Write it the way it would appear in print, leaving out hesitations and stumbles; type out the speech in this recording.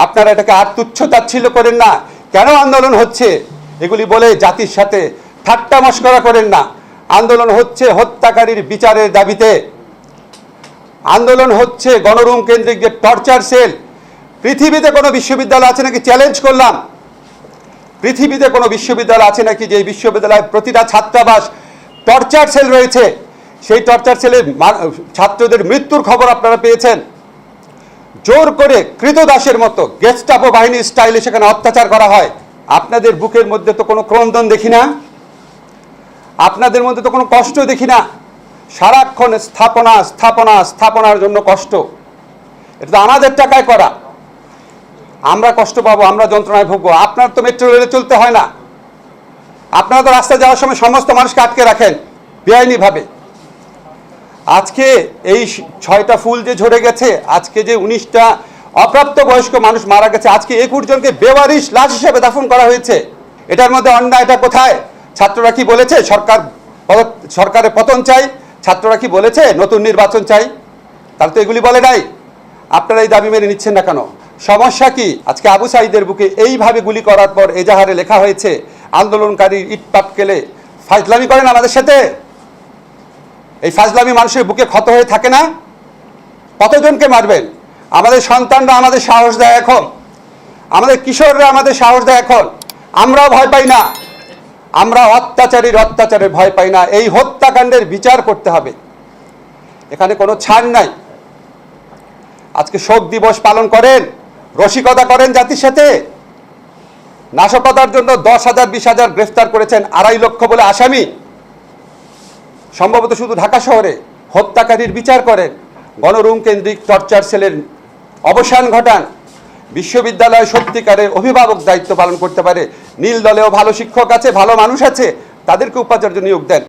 আপনারা এটাকে আর তুচ্ছ-তাচ্ছিল্য করেন না। কেন আন্দোলন হচ্ছে এগুলি বলে জাতির সাথে ঠাট্টা মশকরা করেন না। আন্দোলন হচ্ছে হত্যাকারীর বিচারের দাবিতে, আন্দোলন হচ্ছে গণরুম কেন্দ্রিক যে টর্চার সেল। পৃথিবীতে কোনো বিশ্ববিদ্যালয় আছে নাকি, চ্যালেঞ্জ করলাম, পৃথিবীতে কোনো বিশ্ববিদ্যালয় আছে নাকি যে বিশ্ববিদ্যালয়ের প্রতিটা ছাত্রাবাস টর্চার সেল রয়েছে? সেই টর্চার সেলে ছাত্রদের মৃত্যুর খবর আপনারা পেয়েছেন। জোর করে কৃতদাসের মতো গেস্টাপো বাহিনীর স্টাইলে সেখানে অত্যাচার করা হয়। আপনাদের বুকের মধ্যে তো কোনো ক্রন্দন দেখি না, আপনাদের মধ্যে তো কোনো কষ্ট দেখি না। সারাক্ষণ স্থাপনা স্থাপনা স্থাপনার জন্য কষ্ট। এটা তো আমাদের টাকায় করা। আমরা কষ্ট পাবো, আমরা যন্ত্রণায় ভুগবো। আপনার তো মেট্রো রেলে চলতে হয় না, আপনারা তো রাস্তায় যাওয়ার সময় সমস্ত মানুষকে আটকে রাখেন বেআইনিভাবে। আজকে এই 6টা ফুল যে ঝরে গেছে, আজকে যে 19টা অপ্রাপ্তবয়স্ক মানুষ মারা গেছে, আজকে 21 জনকে বেওয়ারিশ লাশ হিসেবে দাফন করা হয়েছে। এটার মধ্যে অন্যায়টা কোথায়? ছাত্ররা কি বলেছে সরকারের পতন চাই? ছাত্ররা কি বলেছে নতুন নির্বাচন চাই? তাহলে তো এগুলি বলে নাই। আপনারা এই দাবি মেনে নিচ্ছেন না কেন? সমস্যা কি? আজকে আবু সাঈদের বুকে এইভাবে গুলি করার পর এজাহারে লেখা হয়েছে আন্দোলনকারী ইট পাটকেলে ফাজলামি করেন আমাদের সাথে। এই ফাজলামি মানুষের বুকে ক্ষত হয়ে থাকে না? কতজনকে মারবেন? আমাদের সন্তানরা আমাদের সাহস দেয় এখন, আমাদের কিশোররা আমাদের সাহস দেয় এখন। আমরাও ভয় পাই না, আমরা অত্যাচারের ভয় পাই না। এই হত্যাকাণ্ডের বিচার করতে হবে, এখানে কোনো ছাড় নাই। আজকে শোক দিবস পালন করেন, রসিকতা করেন জাতির সাথে। নাশকতার জন্য 10,000 20,000 গ্রেফতার করেছেন, 2.5 লক্ষ বলে আসামি, সম্ভবত শুধু ঢাকা শহরে। হত্যাকারীর বিচার করেন, গণরুম কেন্দ্রিক টর্চার সেলের অবসান ঘটান। বিশ্ববিদ্যালয় সত্যিকারের অভিভাবক দায়িত্ব পালন করতে পারে। নীল দলেও ভালো শিক্ষক আছে, ভালো মানুষ আছে, তাদেরকে উপাচার্য নিয়োগ দেন।